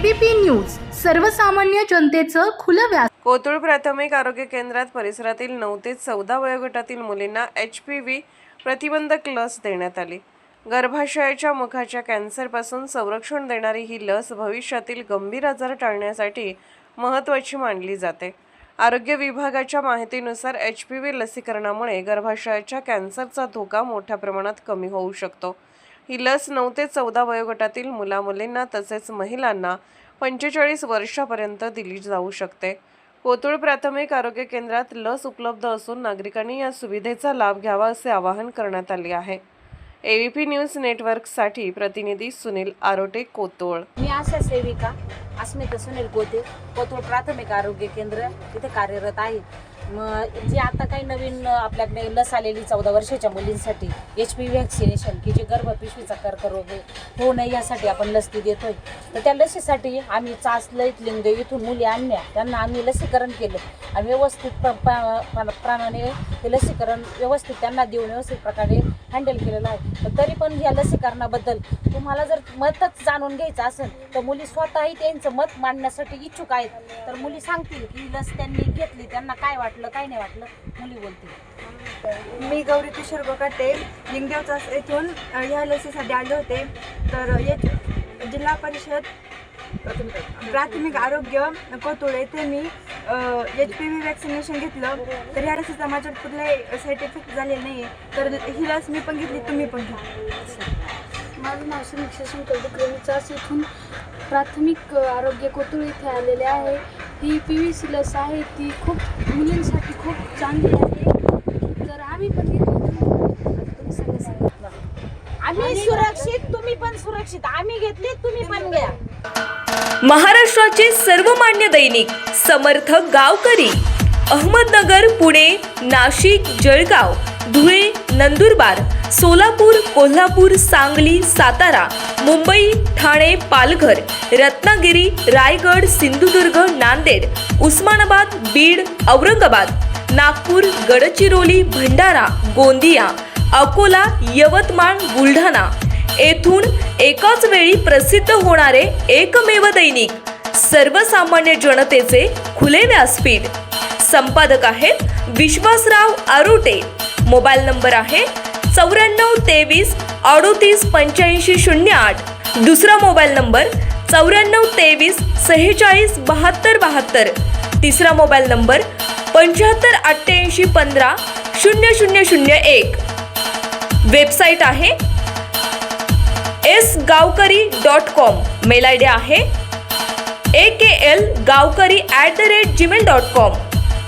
ABP news सर्वसामान्य जनतेचं खुलं व्यास। कोतुळ प्राथमिक आरोग्य केंद्रात परिसरातील 9 ते 14 वयोगटातील मुलींना HPV प्रतिबंधक लस देण्यात आली। गर्भाशयाच्या मुखाच्या कॅन्सरपासून संरक्षण देणारी ही लस भविष्यातील गंभीर आजार टाळण्यासाठी महत्त्वाची मानली जाते। आरोग्य विभागाच्या माहितीनुसार HPV लसीकरणामुळे गर्भाशयाच्या कॅन्सरचा धोका मोठ्या प्रमाणात कमी होऊ शकतो। ही लस 9 ते 14 वयोगटातील मुला-मुलींना तसेच महिलांना 45 वर्षापर्यंत दिली जाऊ शकते। कोतुळ प्राथमिक आरोग्य केंद्रात लस उपलब्ध असून नागरिकांनी या सुविधेचा लाभ घ्यावा असे आवाहन करण्यात आले आहे। एबीपी न्यूज नेटवर्कसाठी प्रतिनिधी सुनील आरोटे, कोतुळ। मी आशा सेविका अस्मिता सुनील गोते, कोतुळ प्राथमिक आरोग्य केंद्र इथे कार्यरत आहे। जी आता काही नवीन आपल्याकडे लस आलेली 14 वर्षाच्या मुलींसाठी HPV व्हॅक्सिनेशन की जे गर्भपिशवीचा कर्करोग होऊ नये यासाठी आपण लस देतोय। तर त्या लसीसाठी आम्ही चासलईत लिंग इथून मुली आणल्या, त्यांना आम्ही लसीकरण केलं आणि व्यवस्थित प्रमाणे ते लसीकरण व्यवस्थित त्यांना देऊन व्यवस्थित प्रकारे हँडल केलेलं आहे। तरी पण या लसीकरणाबद्दल तुम्हाला जर मतच जाणून घ्यायचं असेल तर मुली स्वतःही त्यांचं मत मांडण्यासाठी इच्छुक आहेत। तर मुली सांगतील की लस त्यांनी घेतली, त्यांना काय वाटलं काय नाही वाटलं, मुली बोलतील। मी गौरी किशोर गोकाटे लिंगदेव येथून ह्या लसीसाठी आले होते। तर जिल्हा परिषद प्राथमिक आरोग्य कोतुळ येथे मी HPV व्हॅक्सिनेशन घेतलं। तर ह्या लसीचा माझ्यावर कुठलाही साईड इफेक्ट झालेला नाही आहे। तर ही लस मी पण घेतली, तुम्ही पण घ्या। माझं नाव समीक्षा शंकर डुकरे, मी चास इथून प्राथमिक आरोग्य कोतुळ इथे आलेले आहे। ही PVC लस आहे, ती खूप मुलींसाठी खूप चांगली आहे। तर आम्ही पण आम्ही सुरक्षित, तुम्ही पण सुरक्षित, आम्ही घेतली तुम्ही पण घ्या। महाराष्ट्राचे सर्वमान्य दैनिक समर्थ गावकरी अहमदनगर, पुणे, नाशिक, जळगाव, धुळे, नंदुरबार, सोलापूर, कोल्हापूर, सांगली, सातारा, मुंबई, ठाणे, पालघर, रत्नागिरी, रायगड, सिंधुदुर्ग, नांदेड, उस्मानाबाद, बीड, औरंगाबाद, नागपूर, गडचिरोली, भंडारा, गोंदिया, अकोला, यवतमाळ, बुलढाणा येथून एकाच वेळी प्रसिद्ध होणारे एकमेव दैनिक सर्वसामान्य जनतेचे खुले व्यासपीठ। संपादक आहेत विश्वासराव आरोटे। मोबाईल नंबर आहे 94 23 38 85 08। दुसरा मोबाईल नंबर 94 23 46 72 72। तिसरा मोबाईल नंबर 75 88 15 0001। वेबसाईट आहे sgavkari.com। मेल आयडी आहे akl gavkari@gmail.com।